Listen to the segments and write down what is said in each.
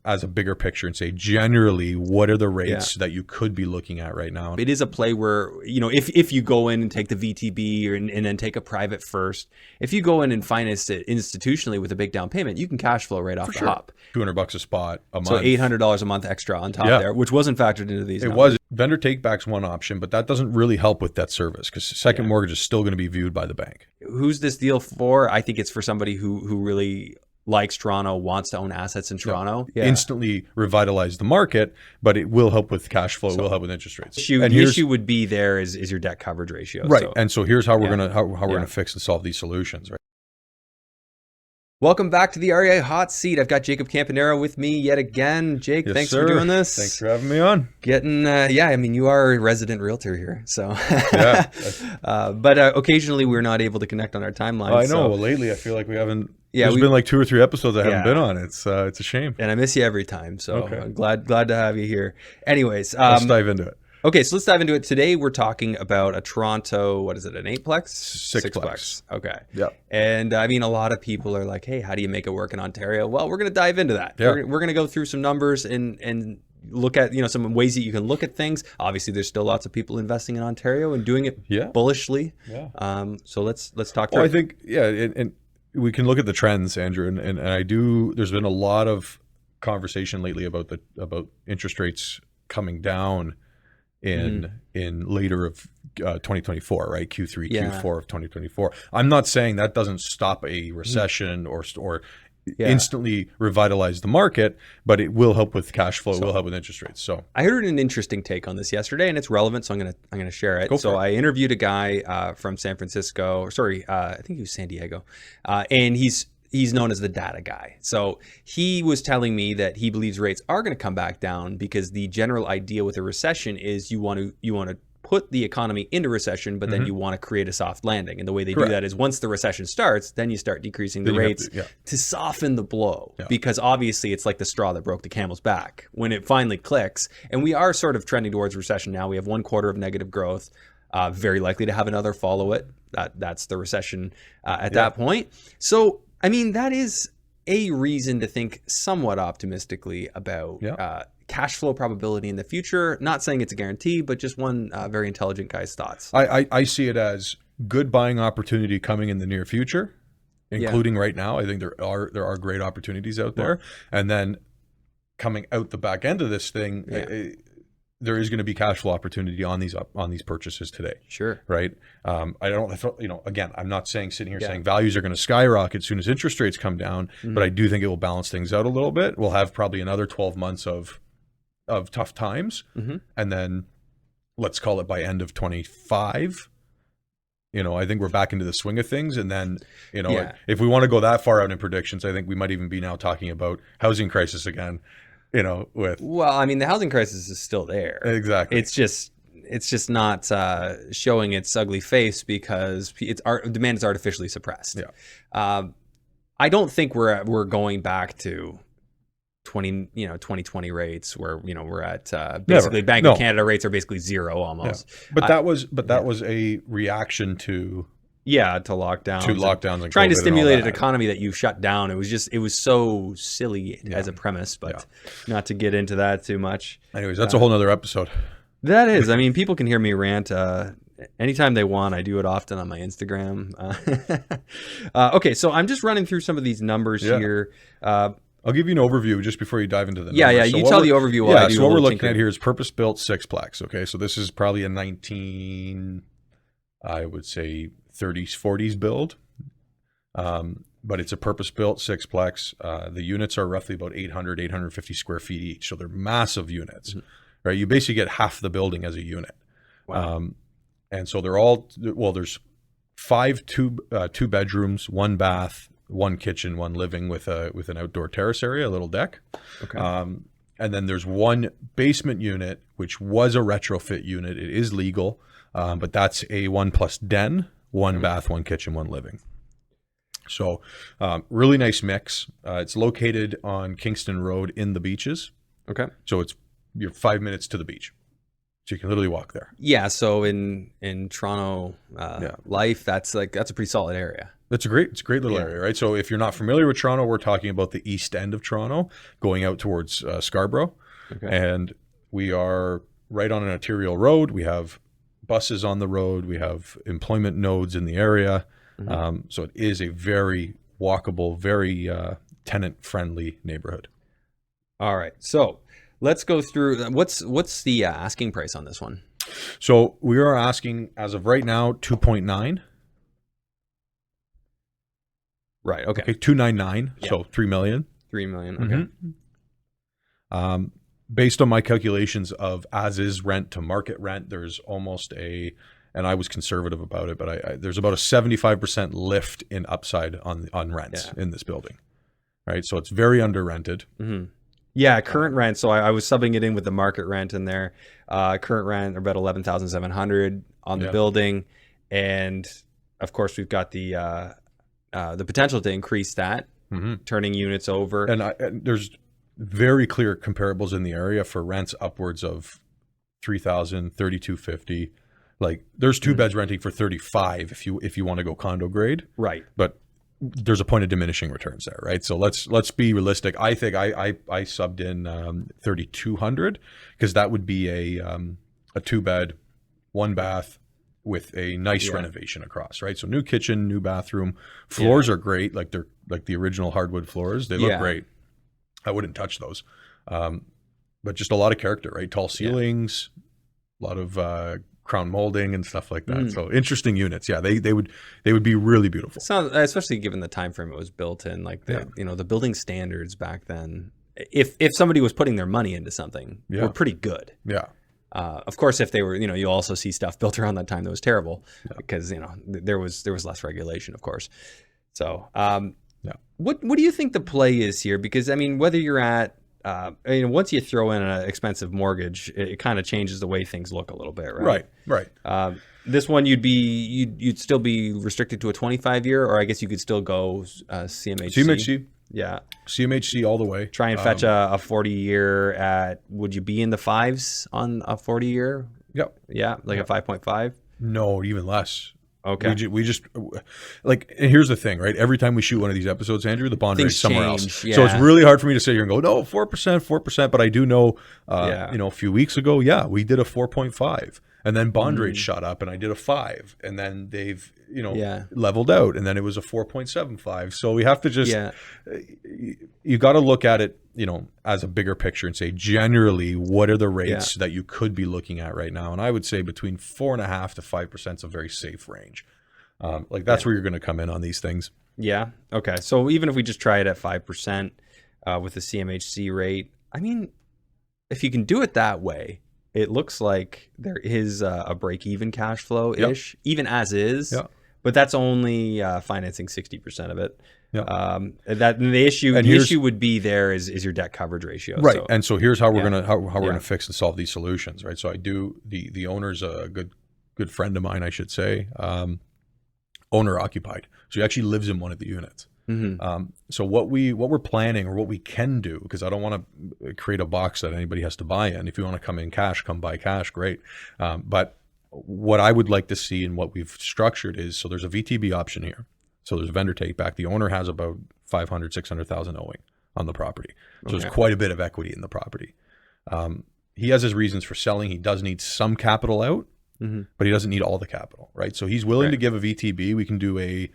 as a bigger picture and say, generally, what are the rates that you could be looking at right now? It is a play where, if you go in and take the VTB and then take a private first, if you go in and finance it institutionally with a big down payment, you can cash flow right off the hop. $200 a spot a month. So $800 a month extra on top there, which wasn't factored into these numbers. It was. Vendor takeback's one option, but that doesn't really help with debt service because second mortgage is still going to be viewed by the bank. Who's this deal for? I think it's for somebody who really likes Toronto, wants to own assets in Toronto. Instantly revitalize the market, but it will help with cash flow. It will help with interest rates. The issue would be there is your debt coverage ratio. Right. So, and so here's how we're gonna we're gonna fix and solve these solutions. Right. Welcome back to the REI Hot Seat. I've got Jacob Campanaro with me yet again. Jake, thanks for doing this. Thanks for having me on. You are a resident realtor here. So, but occasionally we're not able to connect on our timeline. I know. Well, lately I feel like we haven't. There's been like 2 or 3 episodes I haven't been on. It's a shame. And I miss you every time. So I'm glad to have you here. Anyways, let's dive into it. Okay, so let's dive into it. Today we're talking about a Toronto, what is it, an 8-plex? Sixplex. Okay. Yeah. And I mean, a lot of people are like, hey, how do you make it work in Ontario? Well, we're going to dive into that. Yeah. We're going to go through some numbers and look at, some ways that you can look at things. Obviously, there's still lots of people investing in Ontario and doing it bullishly. Yeah. So let's talk through I think, and we can look at the trends, Andrew, and I do, there's been a lot of conversation lately about interest rates coming down in later of 2024, right? Q3, Q4 of 2024. I'm not saying that doesn't stop a recession or instantly revitalize the market, but it will help with cash flow. It will help with interest rates. So I heard an interesting take on this yesterday, and it's relevant, so I'm gonna share it. I interviewed a guy from San Francisco, I think he was San Diego, and he's known as the data guy. So he was telling me that he believes rates are going to come back down because the general idea with a recession is you want to put the economy into recession, but then you want to create a soft landing. And the way they do that is once the recession starts, then you start decreasing the rates to soften the blow. Yeah. Because obviously it's like the straw that broke the camel's back when it finally clicks. And we are sort of trending towards recession now. We have 1 quarter of negative growth, very likely to have another follow it. That's the recession at that point. So I mean, that is a reason to think somewhat optimistically about cash flow probability in the future. Not saying it's a guarantee, but just one very intelligent guy's thoughts. I see it as good buying opportunity coming in the near future, including right now. I think there are great opportunities out there. And then coming out the back end of this thing, there is going to be cash flow opportunity on these purchases today. Sure. Right. Again, I'm not saying saying values are going to skyrocket as soon as interest rates come down, but I do think it will balance things out a little bit. We'll have probably another 12 months of tough times. And then let's call it by end of 25, I think we're back into the swing of things. And then, if we want to go that far out in predictions, I think we might even be now talking about housing crisis again. Well, I mean, the housing crisis is still there. Exactly. It's just not showing its ugly face because demand is artificially suppressed. Yeah. I don't think we're going back to 2020 rates where we're at basically Bank of Canada rates are basically zero almost. Yeah. But that was a reaction to lockdowns and trying to stimulate an economy that you shut down. It was so silly as a premise, but not to get into that too much. Anyways, that's a whole nother episode. That is. I mean, people can hear me rant anytime they want. I do it often on my Instagram. Okay, so I'm just running through some of these numbers here. I'll give you an overview just before you dive into the numbers. Yeah. You tell the overview while I do. So what we're looking at here is purpose-built Sixplex. Okay, so this is probably a 30s, 40s build, but it's a purpose-built Sixplex. The units are roughly about 850 square feet each, so they're massive units, right? You basically get half the building as a unit. Wow. And so they're all, there's 5 two bedrooms, 1 bath, 1 kitchen, 1 living with an outdoor terrace area, a little deck. Okay. And then there's 1 basement unit, which was a retrofit unit. It is legal, but that's a 1+ den. 1 bath, 1 kitchen, 1 living. So really nice mix. It's located on Kingston Road in the Beaches. Okay. So you're 5 minutes to the beach. So you can literally walk there. Yeah. So in Toronto life, that's a pretty solid area. It's a great little area, right? So if you're not familiar with Toronto, we're talking about the east end of Toronto, going out towards Scarborough, and we are right on an arterial road. We have buses on the road. We have employment nodes in the area, so it is a very walkable, very tenant-friendly neighborhood. All right, so let's go through. What's the asking price on this one? So we are asking, as of right now, 2.9. Right. Okay. 299. So 3 million. 3 million. Okay. Based on my calculations of as is rent to market rent, there's almost and I was conservative about it, but there's about a 75% lift in upside on rents in this building. Right. So it's very under rented. Yeah, current rent. So I was subbing it in with the market rent in there. Current rent about 11,700 on the building, and of course we've got the potential to increase that, turning units over. And there's very clear comparables in the area for rents upwards of 3,000, 3,250. Like there's two beds renting for 35 if you want to go condo grade. Right. But there's a point of diminishing returns there, right? So let's be realistic. I think I subbed in 3,200 because that would be a 2-bed, 1-bath with a nice renovation across, right? So new kitchen, new bathroom, floors are great, like they're like the original hardwood floors. They look great. I wouldn't touch those, but just a lot of character, right? Tall ceilings, a lot of crown molding and stuff like that. So interesting units. Yeah, they would be really beautiful. Sounds, especially given the time frame it was built in, like the building standards back then. If somebody was putting their money into something, were pretty good. Yeah. Of course, if they were, you also see stuff built around that time that was terrible because there was less regulation, of course. So, what do you think the play is here? Because I mean, whether you're at once you throw in an expensive mortgage, it kind of changes the way things look a little bit, right? Right. This one you'd still be restricted to a 25-year, or I guess you could still go CMHC. Yeah. CMHC all the way. Try and fetch a 40-year at, would you be in the 5s on a 40-year? Yep. Yeah, like a 5.5? No, even less. Okay. We just like, and here's the thing, right? Every time we shoot one of these episodes, Andrew, the bond rate's somewhere else. Yeah. So it's really hard for me to sit here and go, no, 4%. But I do know, a few weeks ago, we did a 4.5. And then bond rate shot up and I did a 5. And then they've, leveled out. And then it was a 4.75. So we have to just, you got to look at it, as a bigger picture and say, generally, what are the rates that you could be looking at right now? And I would say between 4.5% to 5% is a very safe range. That's where you're going to come in on these things. Yeah. Okay. So even if we just try it at 5% with the CMHC rate, I mean, if you can do it that way, it looks like there is a break-even cash flow-ish, even as is. Yeah. But that's only financing 60% of it. Yeah. The issue would be there is your debt coverage ratio. Right. So, and so here's how we're gonna we're gonna fix and solve these solutions. Right. So the owner's a good friend of mine, I should say. Owner occupied. So he actually lives in one of the units. So what we're planning, or what we can do, because I don't want to create a box that anybody has to buy in. If you want to come in cash, come buy cash, great. But what I would like to see and what we've structured is, so there's a VTB option here. So there's a vendor take back. The owner has about 500, 600,000 owing on the property. So there's quite a bit of equity in the property. He has his reasons for selling. He does need some capital out, but he doesn't need all the capital, right? So he's willing to give a VTB. We can do a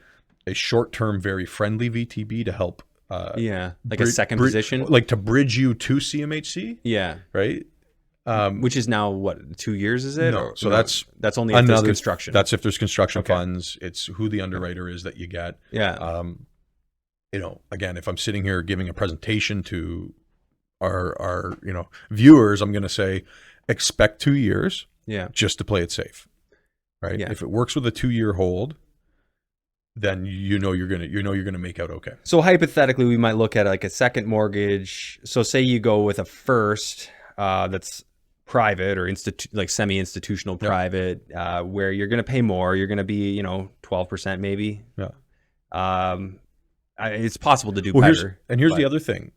short-term, very friendly VTB to help. Like a second position. Like to bridge you to CMHC. Yeah. Right? Which is now what, 2 years, is it? No, so that's only if there's construction. That's if there's construction funds. It's who the underwriter is that you get. Yeah. Again, if I'm sitting here giving a presentation to our viewers, I'm going to say expect 2 years. Yeah. Just to play it safe. Right. Yeah. If it works with a 2-year hold, then you're gonna make out okay. So hypothetically, we might look at like a second mortgage. So say you go with a first that's private or like semi-institutional private, where you're going to pay more. You're going to be 12% maybe. Yeah. It's possible to do better. Here's the other thing.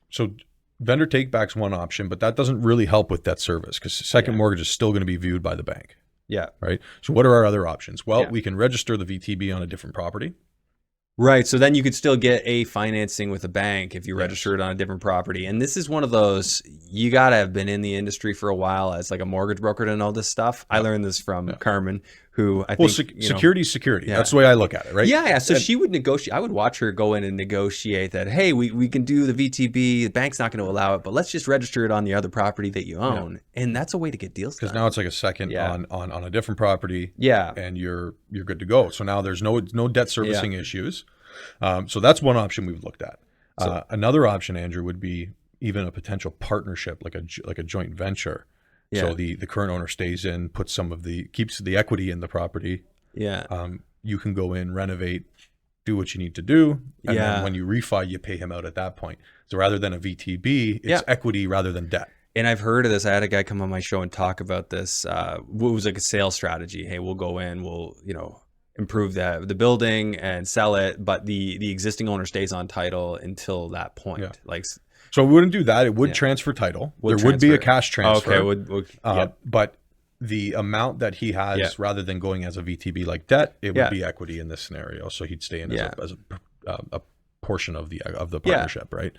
So vendor take back's one option, but that doesn't really help with debt service because second mortgage is still going to be viewed by the bank. Yeah. Right. So what are our other options? Well, we can register the VTB on a different property. Right. So then you could still get a financing with a bank if you Yes. register it on a different property. And this is one of those, you got to have been in the industry for a while as like a mortgage broker to know this stuff. I learned this from Carmen, who I think, security is security. Yeah. That's the way I look at it, right? Yeah. So she would negotiate. I would watch her go in and negotiate that, hey, we can do the VTB. The bank's not going to allow it, but let's just register it on the other property that you own. And that's a way to get deals done. Because now it's like a second on a different property. Yeah. And you're good to go. So now there's no debt servicing issues. So that's one option we've looked at. Another option, Andrew, would be even a potential partnership, like a joint venture. Yeah. So the current owner stays in, keeps the equity in the property. Yeah. You can go in, renovate, do what you need to do, and then when you refi, you pay him out at that point. So rather than a VTB, it's equity rather than debt. And I've heard of this. I had a guy come on my show and talk about this. What was like a sales strategy? Hey, we'll go in, we'll improve the building and sell it, but the existing owner stays on title until that point. Yeah. Like, so we wouldn't do that. It would transfer title. Would be a cash transfer. Okay. But the amount that he has, rather than going as a VTB like debt, it would be equity in this scenario. So he'd stay in as a portion of the partnership, right?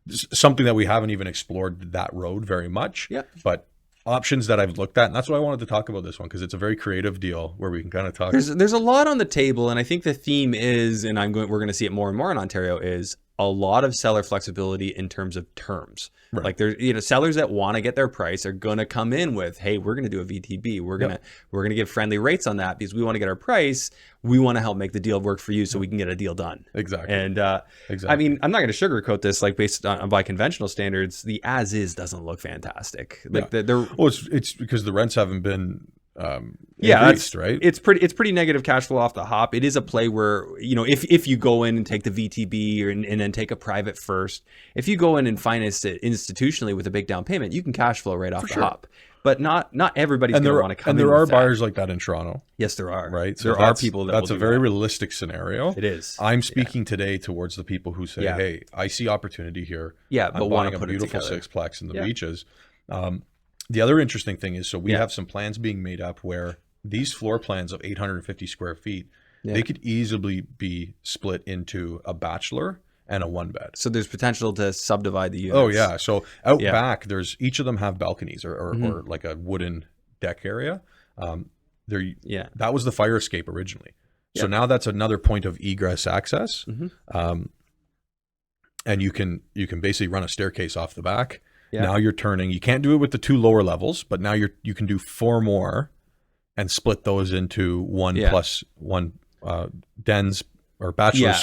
Something that we haven't even explored that road very much. Yeah. But options that I've looked at, and that's why I wanted to talk about this one, because it's a very creative deal where we can kind of talk. There's a lot on the table, and I think the theme is, and we're going to see it more and more in Ontario, is a lot of seller flexibility in terms of terms. Right. Like there's sellers that want to get their price are going to come in with, hey, we're going to do a VTB. We're going to give friendly rates on that because we want to get our price. We want to help make the deal work for you so we can get a deal done. Exactly. And I mean, I'm not going to sugarcoat this. Like based on by conventional standards, the as is doesn't look fantastic. Like it's because the rents haven't been increased, right? It's pretty negative cash flow off the hop. It is a play where, if you go in and take the VTB and then take a private first, if you go in and finance it institutionally with a big down payment, you can cash flow right off the hop. But not everybody's going to want to come in. And there are buyers like that in Toronto. Yes, there are. Right. So there are people that's a very realistic scenario. It is. I'm speaking today towards the people who say, hey, I see opportunity here. Yeah, I'm buying a beautiful sixplex in the beaches. The other interesting thing is, so we have some plans being made up where these floor plans of 850 square feet, they could easily be split into a bachelor and a one bed. So there's potential to subdivide the units. Oh yeah. So out back, each of them have balconies or like a wooden deck area. That was the fire escape originally. So now that's another point of egress access. And you can basically run a staircase off the back. Yeah. Now you're turning. You can't do it with the two lower levels, but now you can do 4 more and split those into one plus one dens or bachelor,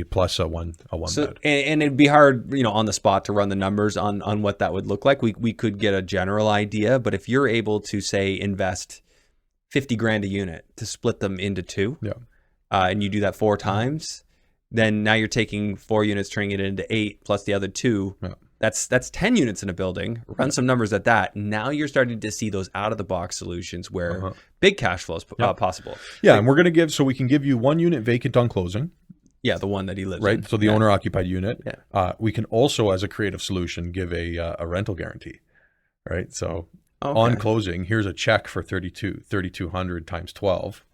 plus a one bed. And it'd be hard, on the spot to run the numbers on what that would look like. We could get a general idea, but if you're able to say invest $50,000 a unit to split them into 2, and you do that 4 times, then now you're taking 4 units, turning it into 8 plus the other 2. Yeah. That's 10 units in a building. Run some numbers at that. Now you're starting to see those out of the box solutions where big cash flow is possible. Yeah, and we can give you 1 unit vacant on closing. Yeah, the one that he lives in. Right, so the owner occupied unit. Yeah. We can also, as a creative solution, give a rental guarantee. Right, so on closing, here's a check for $3,200 times 12.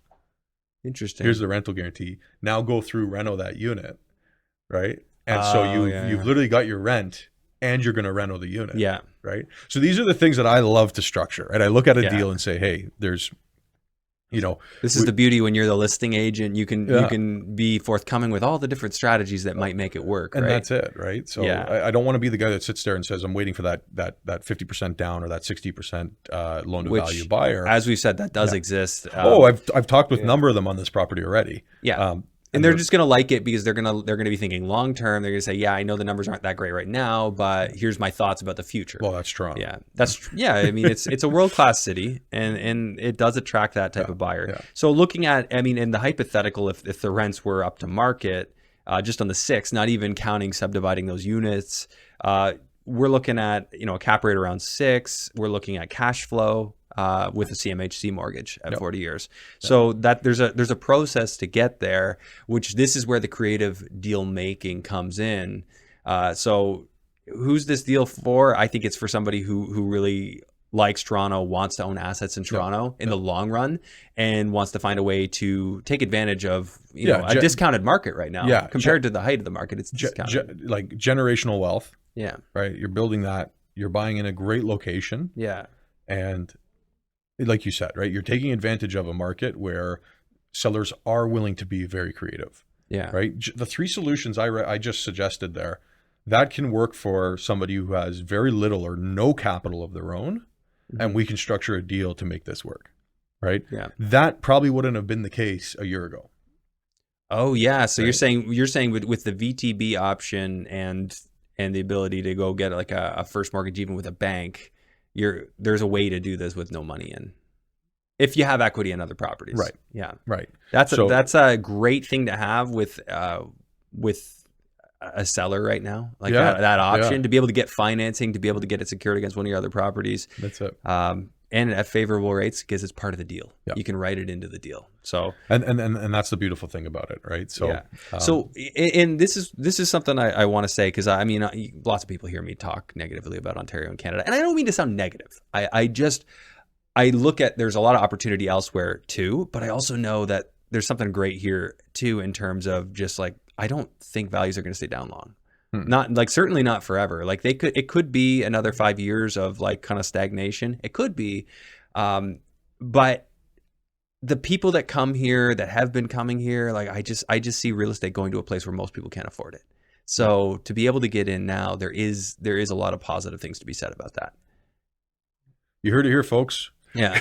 Interesting. Here's the rental guarantee. Now go through reno that unit, right? And so you've literally got your rent. And you're going to reno the unit. Yeah. Right. So these are the things that I love to structure. Right. I look at a deal and say, hey, there's, this is the beauty when you're the listing agent. You can be forthcoming with all the different strategies that might make it work. And that's it. Right. So I don't want to be the guy that sits there and says, I'm waiting for that 50% down or that 60% loan to value buyer. As we've said, that does exist. I've talked with a number of them on this property already. Yeah. And they're just going to like it because they're going to be thinking long term. They're going to say, yeah, I know the numbers aren't that great right now, but here's my thoughts about the future. Well, that's Toronto. Yeah, I mean, it's a world class city, and it does attract that type of buyer. Yeah. So looking at, in the hypothetical, if the rents were up to market, just on the 6, not even counting subdividing those units, we're looking at a cap rate around 6. We're looking at cash flow. With a CMHC mortgage at 40 years. So that there's a process to get there, which this is where the creative deal making comes in. So who's this deal for? I think it's for somebody who really likes Toronto, wants to own assets in Toronto in the long run, and wants to find a way to take advantage of a discounted market right now. Yeah, compared to the height of the market, it's discounted. Like generational wealth. Yeah. Right. You're building that. You're buying in a great location. Yeah. And like you said, right, you're taking advantage of a market where sellers are willing to be very creative. Yeah. Right. The 3 solutions I just suggested there, that can work for somebody who has very little or no capital of their own. And we can structure a deal to make this work, right? Yeah. That probably wouldn't have been the case a year ago. Oh yeah. So you're saying with the VTB option and the ability to go get like a first mortgage even with a bank, there's a way to do this with no money in, if you have equity in other properties. Right. Yeah. Right. That's a great thing to have with a seller right now, like that option to be able to get financing, to be able to get it secured against one of your other proproperties. That's it. And at favorable rates, because it's part of the deal. Yeah. You can write it into the deal. So and that's the beautiful thing about it, right? So and this is something I want to say, because I mean, lots of people hear me talk negatively about Ontario and Canada, and I don't mean to sound negative. I look at, there's a lot of opportunity elsewhere too, but I also know that there's something great here too, in terms of just like, I don't think values are going to stay down long. Not like, certainly not forever. Like it could be another 5 years of like kind of stagnation. It could be, but the people that come here, that have been coming here, like I just see real estate going to a place where most people can't afford it. So to be able to get in now, there is a lot of positive things to be said about that. You heard it here, folks. Yeah.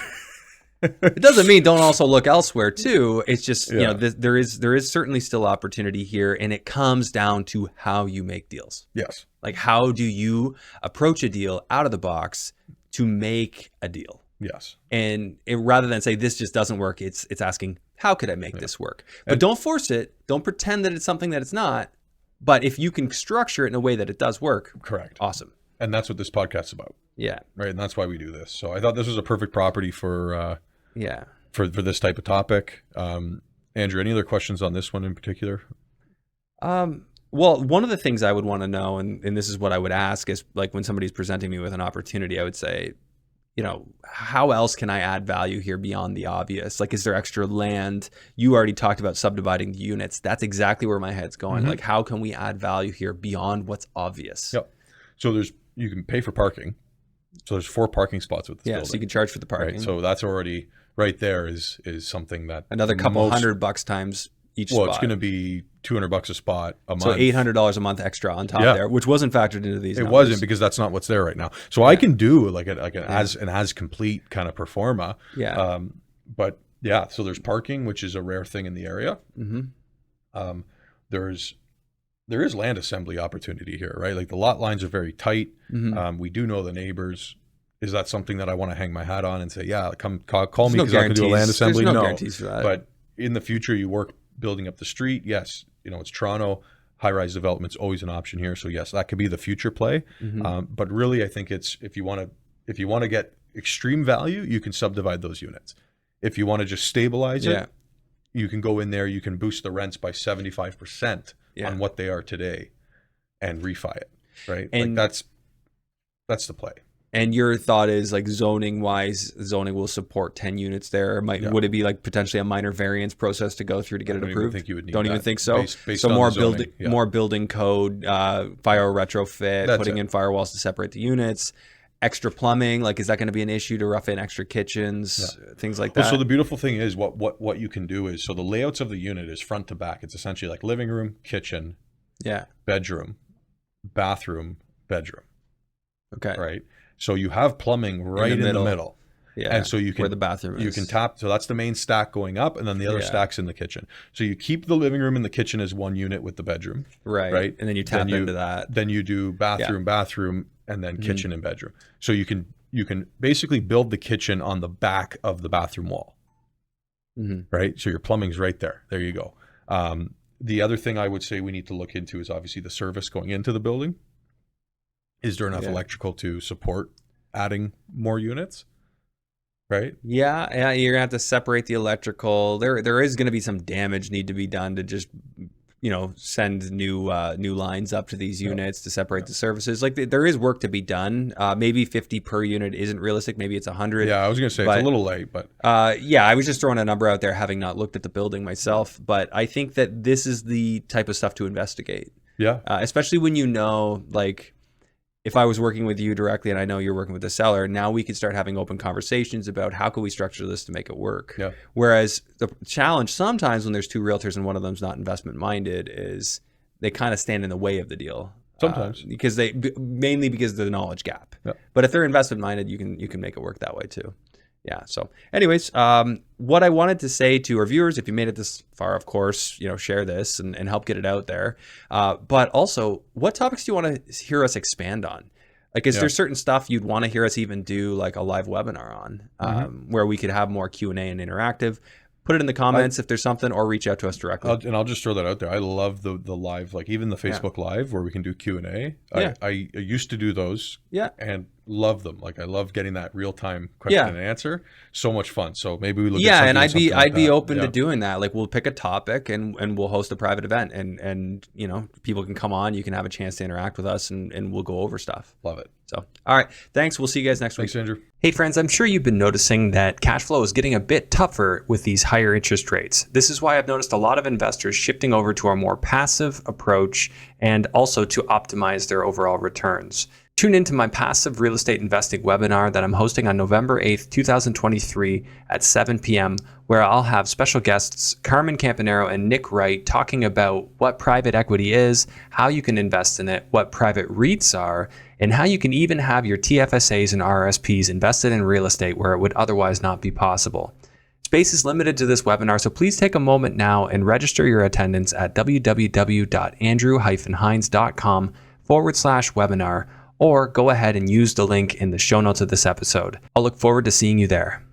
It doesn't mean don't also look elsewhere too. It's just, there is certainly still opportunity here, and it comes down to how you make deals. Yes. Like, how do you approach a deal out of the box to make a deal? Yes. And rather than say this just doesn't work, it's asking, how could I make this work? But don't force it. Don't pretend that it's something that it's not. But if you can structure it in a way that it does work, correct. Awesome. And that's what this podcast's about. Yeah. Right. And that's why we do this. So I thought this was a perfect property for for this type of topic. Andrew, any other questions on this one in particular? Well, one of the things I would want to know, and this is what I would ask, is like when somebody's presenting me with an opportunity, I would say, how else can I add value here beyond the obvious? Like, is there extra land? You already talked about subdividing the units. That's exactly where my head's going. Like, how can we add value here beyond what's obvious? Yep. So you can pay for parking. So there's 4 parking spots with this building. So you can charge for the parking. Right? So that's already right there is something that another couple $100 times each spot. Well, it's going to be $200 a spot a month. So $800 a month extra on top there, which wasn't factored into these numbers. It wasn't, because that's not what's there right now. So I can do like an as complete kind of pro forma. Yeah. But yeah, so there's parking, which is a rare thing in the area. There is land assembly opportunity here, right? Like the lot lines are very tight. We do know the neighbors. Is that something that I want to hang my hat on and say, yeah, come call me because I can do a land assembly? There's no guarantees for that. But in the future, you work building up the street. Yes, it's Toronto. High-rise development's always an option here. So yes, that could be the future play. But really, I think it's if you want to get extreme value, you can subdivide those units. If you want to just stabilize it, you can go in there. You can boost the rents by 75%. On what they are today and refi it, right? And like that's the play. And your thought is, like, zoning will support 10 units there. Would it be like potentially a minor variance process to go through to get it approved? Even think you would need Don't that. Even think so. Based so on more zoning, building, more building code, fire retrofit, putting in firewalls to separate the units. Extra plumbing, like, is that going to be an issue to rough in extra kitchens, things like that? Well, so the beautiful thing is what you can do is, so the layouts of the unit is front to back. It's essentially like living room, kitchen, bedroom, bathroom, bedroom. Okay. Right. So you have plumbing right in the middle. Yeah. And so you can, where the bathroom is. You can tap. So that's the main stack going up, and then the other stack's in the kitchen. So you keep the living room and the kitchen as one unit with the bedroom. Right. And then you tap into that. Then you do bathroom, and then kitchen and bedroom. So you can basically build the kitchen on the back of the bathroom wall. Right. So your plumbing's right there. There you go. The other thing I would say we need to look into is obviously the service going into the building. Is there enough electrical to support adding more units? Right. Yeah. You're gonna have to separate the electrical. There is going to be some damage need to be done to just send new lines up to these units to separate the services. Like there is work to be done. Maybe 50 per unit isn't realistic. Maybe it's 100. Yeah, I was going to say it's a little late, but I was just throwing a number out there, having not looked at the building myself. But I think that this is the type of stuff to investigate. Yeah, especially when like, if I was working with you directly and I know you're working with the seller, now we could start having open conversations about how can we structure this to make it work. Yeah. Whereas the challenge sometimes when there's two realtors and one of them's not investment minded is they kind of stand in the way of the deal. Sometimes. Because mainly because of the knowledge gap. Yeah. But if they're investment minded, you can make it work that way too. Yeah. So anyways, what I wanted to say to our viewers, if you made it this far, of course, share this and help get it out there. But also, what topics do you want to hear us expand on? Like, is there certain stuff you'd want to hear us even do like a live webinar on, where we could have more Q&A and interactive? Put it in the comments if there's something, or reach out to us directly. I'll just throw that out there. I love the live, like even the Facebook Live where we can do Q&A. Yeah. I used to do those. Yeah. And love them. Like I love getting that real time question and answer. So much fun. So maybe we look at and something I'd be open to doing that. Like we'll pick a topic and we'll host a private event and people can come on, you can have a chance to interact with us and we'll go over stuff. Love it. So, all right. Thanks. We'll see you guys next week. Thanks, Andrew. Hey friends, I'm sure you've been noticing that cash flow is getting a bit tougher with these higher interest rates. This is why I've noticed a lot of investors shifting over to a more passive approach and also to optimize their overall returns. Tune into my passive real estate investing webinar that I'm hosting on November 8th, 2023 at 7 p.m., where I'll have special guests Carmen Campanero and Nick Wright talking about what private equity is, how you can invest in it, what private REITs are, and how you can even have your TFSAs and RSPs invested in real estate where it would otherwise not be possible. Space is limited to this webinar, so please take a moment now and register your attendance at www.andrew-hines.com/webinar, or go ahead and use the link in the show notes of this episode. I'll look forward to seeing you there.